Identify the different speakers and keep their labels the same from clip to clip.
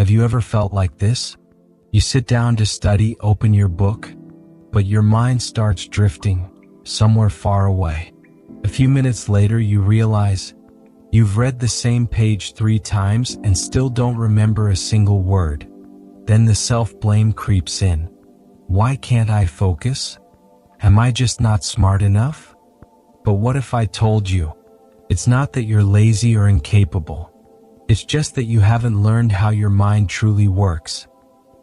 Speaker 1: Have you ever felt like this? You sit down to study, open your book, but your mind starts drifting somewhere far away. A few minutes later, you realize you've read the same page 3 times and still don't remember a single word. Then the self-blame creeps in. Why can't I focus? Am I just not smart enough? But what if I told you, it's not that you're lazy or incapable. It's just that you haven't learned how your mind truly works.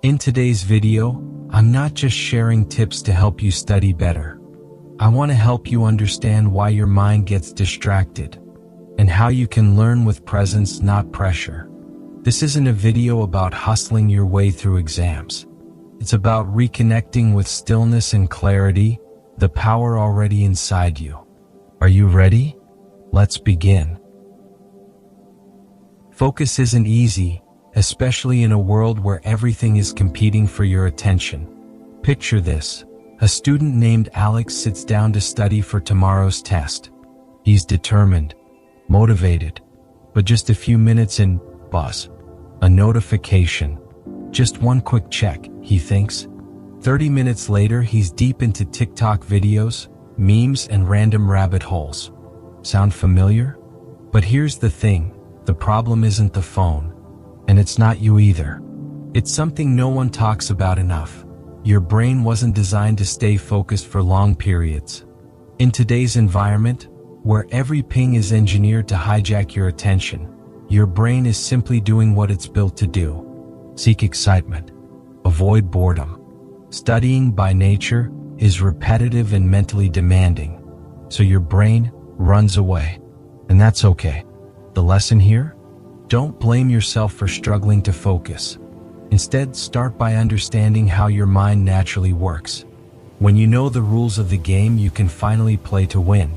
Speaker 1: In today's video, I'm not just sharing tips to help you study better. I want to help you understand why your mind gets distracted and how you can learn with presence, not pressure. This isn't a video about hustling your way through exams. It's about reconnecting with stillness and clarity, the power already inside you. Are you ready? Let's begin. Focus isn't easy, especially in a world where everything is competing for your attention. Picture this. A student named Alex sits down to study for tomorrow's test. He's determined, motivated, but just a few minutes in, buzz. A notification. Just one quick check, he thinks. 30 minutes later, he's deep into TikTok videos, memes, and random rabbit holes. Sound familiar? But here's the thing, the problem isn't the phone. And it's not you either. It's something no one talks about enough. Your brain wasn't designed to stay focused for long periods. In today's environment, where every ping is engineered to hijack your attention, your brain is simply doing what it's built to do. Seek excitement. Avoid boredom. Studying by nature is repetitive and mentally demanding, so your brain runs away. And that's okay. The lesson here? Don't blame yourself for struggling to focus. Instead, start by understanding how your mind naturally works. When you know the rules of the game, you can finally play to win.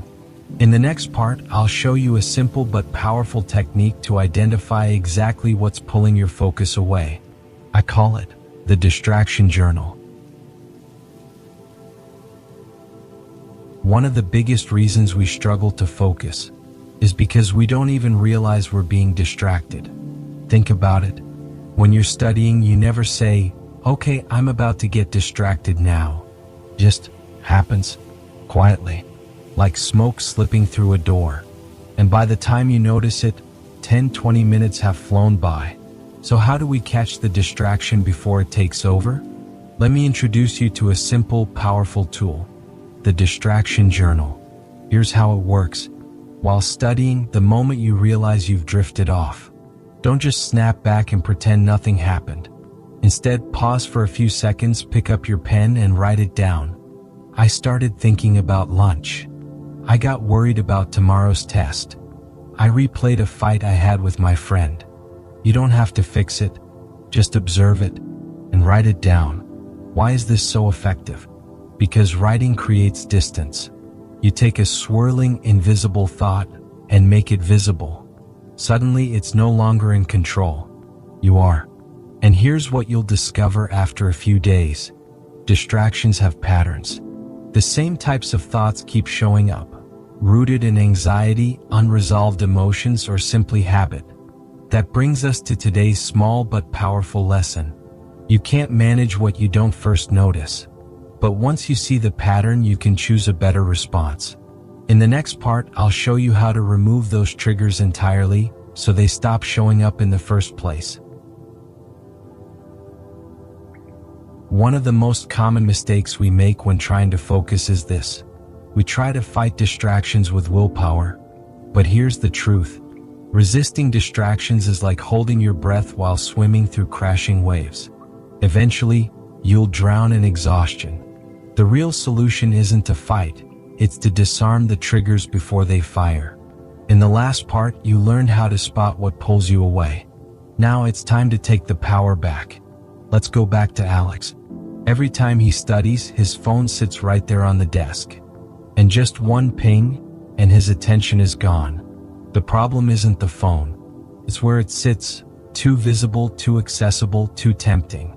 Speaker 1: In the next part, I'll show you a simple but powerful technique to identify exactly what's pulling your focus away. I call it the distraction journal. One of the biggest reasons we struggle to focus is because we don't even realize we're being distracted. Think about it. When you're studying, you never say, "Okay, I'm about to get distracted now." Just happens quietly, like smoke slipping through a door. And by the time you notice it, 10-20 minutes have flown by. So how do we catch the distraction before it takes over? Let me introduce you to a simple, powerful tool, the distraction journal. Here's how it works. While studying, the moment you realize you've drifted off, don't just snap back and pretend nothing happened. Instead, pause for a few seconds, pick up your pen and write it down. I started thinking about lunch. I got worried about tomorrow's test. I replayed a fight I had with my friend. You don't have to fix it, just observe it and write it down. Why is this so effective? Because writing creates distance. You take a swirling, invisible thought and make it visible. Suddenly, it's no longer in control. You are. And here's what you'll discover after a few days. Distractions have patterns. The same types of thoughts keep showing up, rooted in anxiety, unresolved emotions, or simply habit. That brings us to today's small but powerful lesson. You can't manage what you don't first notice. But once you see the pattern, you can choose a better response. In the next part, I'll show you how to remove those triggers entirely so they stop showing up in the first place. One of the most common mistakes we make when trying to focus is this. We try to fight distractions with willpower. But here's the truth. Resisting distractions is like holding your breath while swimming through crashing waves. Eventually, you'll drown in exhaustion. The real solution isn't to fight, it's to disarm the triggers before they fire. In the last part, you learned how to spot what pulls you away. Now it's time to take the power back. Let's go back to Alex. Every time he studies, his phone sits right there on the desk. And just one ping, and his attention is gone. The problem isn't the phone. It's where it sits, too visible, too accessible, too tempting.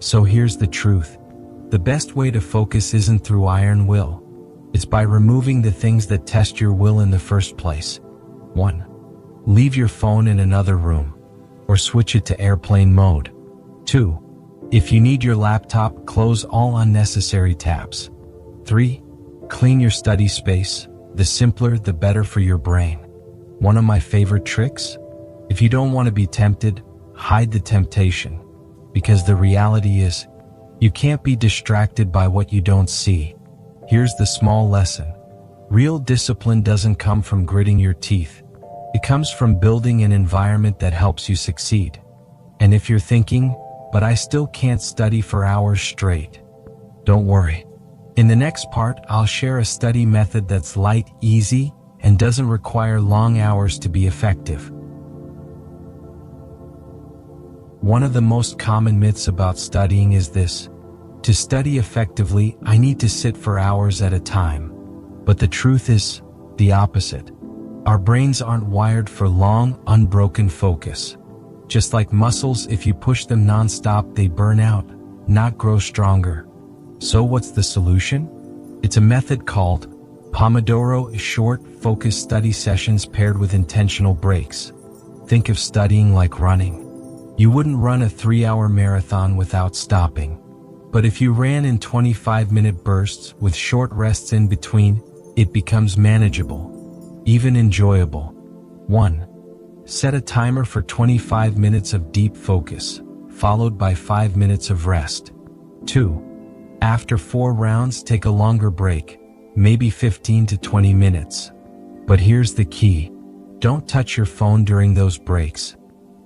Speaker 1: So here's the truth. The best way to focus isn't through iron will. It's by removing the things that test your will in the first place. 1. Leave your phone in another room. or switch it to airplane mode. 2. If you need your laptop, close all unnecessary tabs. 3. Clean your study space. The simpler, the better for your brain. One of my favorite tricks? If you don't want to be tempted, hide the temptation. Because the reality is, you can't be distracted by what you don't see. Here's the small lesson. Real discipline doesn't come from gritting your teeth. It comes from building an environment that helps you succeed. And if you're thinking, but I still can't study for hours straight, don't worry. In the next part, I'll share a study method that's light, easy, and doesn't require long hours to be effective. One of the most common myths about studying is this: to study effectively, I need to sit for hours at a time. But the truth is the opposite. Our brains aren't wired for long, unbroken focus. Just like muscles, if you push them non-stop, they burn out, not grow stronger. So what's the solution? It's a method called Pomodoro, short, focused study sessions paired with intentional breaks. Think of studying like running. You wouldn't run a 3-hour marathon without stopping. But if you ran in 25-minute bursts with short rests in between, it becomes manageable, even enjoyable. 1. Set a timer for 25 minutes of deep focus, followed by 5 minutes of rest. 2. After 4 rounds, take a longer break, maybe 15 to 20 minutes. But here's the key. Don't touch your phone during those breaks.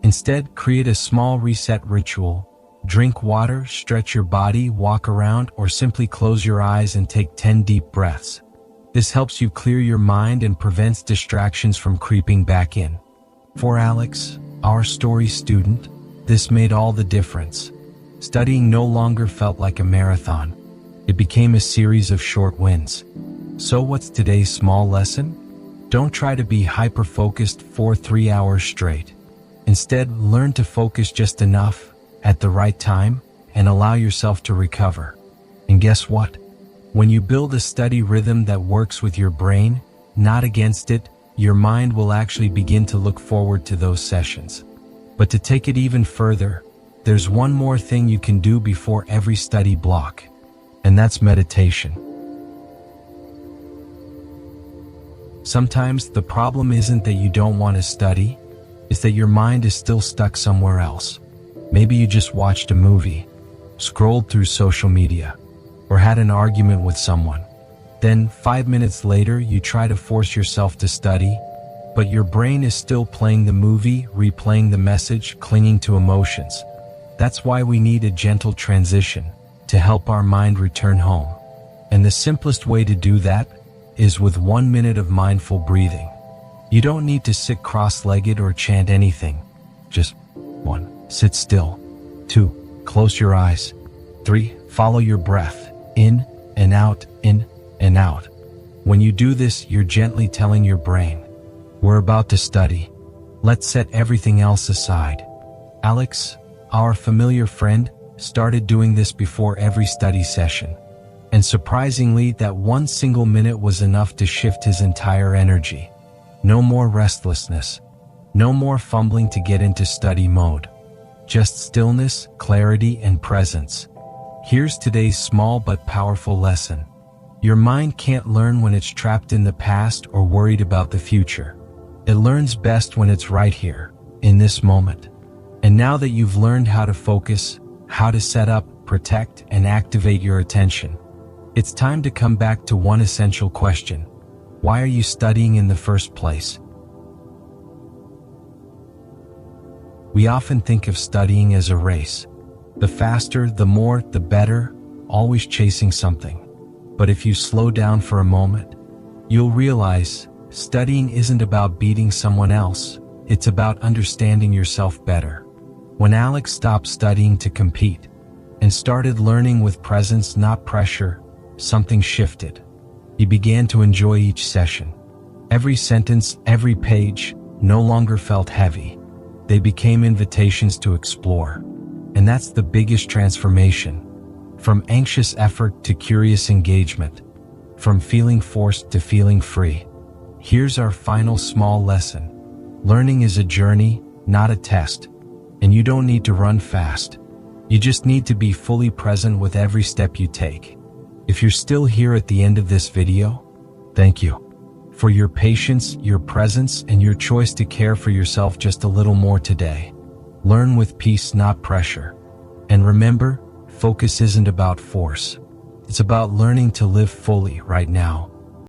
Speaker 1: Instead, create a small reset ritual. Drink water, stretch your body, walk around, or simply close your eyes and take 10 deep breaths. This helps you clear your mind and prevents distractions from creeping back in. For Alex, our story student, this made all the difference. Studying no longer felt like a marathon. It became a series of short wins. So what's today's small lesson? Don't try to be hyper-focused for 3 hours straight. Instead, learn to focus just enough, at the right time, and allow yourself to recover. And guess what? When you build a study rhythm that works with your brain, not against it, your mind will actually begin to look forward to those sessions. But to take it even further, there's one more thing you can do before every study block, and that's meditation. Sometimes the problem isn't that you don't want to study, it's that your mind is still stuck somewhere else. Maybe you just watched a movie, scrolled through social media, or had an argument with someone. Then 5 minutes later, you try to force yourself to study, but your brain is still playing the movie, replaying the message, clinging to emotions. That's why we need a gentle transition to help our mind return home. And the simplest way to do that is with 1 minute of mindful breathing. You don't need to sit cross-legged or chant anything. Just 1. Sit still. 2. Close your eyes. 3. Follow your breath. In and out, in and out. When you do this, you're gently telling your brain, we're about to study. Let's set everything else aside. Alex, our familiar friend, started doing this before every study session. And surprisingly, that 1 single minute was enough to shift his entire energy. No more restlessness. No more fumbling to get into study mode. Just stillness, clarity, and presence. Here's today's small but powerful lesson. Your mind can't learn when it's trapped in the past or worried about the future. It learns best when it's right here, in this moment. And now that you've learned how to focus, how to set up, protect, and activate your attention, it's time to come back to one essential question. Why are you studying in the first place? We often think of studying as a race. The faster, the more, the better, always chasing something. But if you slow down for a moment, you'll realize studying isn't about beating someone else. It's about understanding yourself better. When Alex stopped studying to compete and started learning with presence, not pressure, something shifted. He began to enjoy each session. Every sentence, every page, no longer felt heavy. They became invitations to explore. And that's the biggest transformation. From anxious effort to curious engagement. From feeling forced to feeling free. Here's our final small lesson. Learning is a journey, not a test. And you don't need to run fast. You just need to be fully present with every step you take. If you're still here at the end of this video, thank you for your patience, your presence, and your choice to care for yourself just a little more today. Learn with peace, not pressure. And remember, focus isn't about force. It's about learning to live fully right now,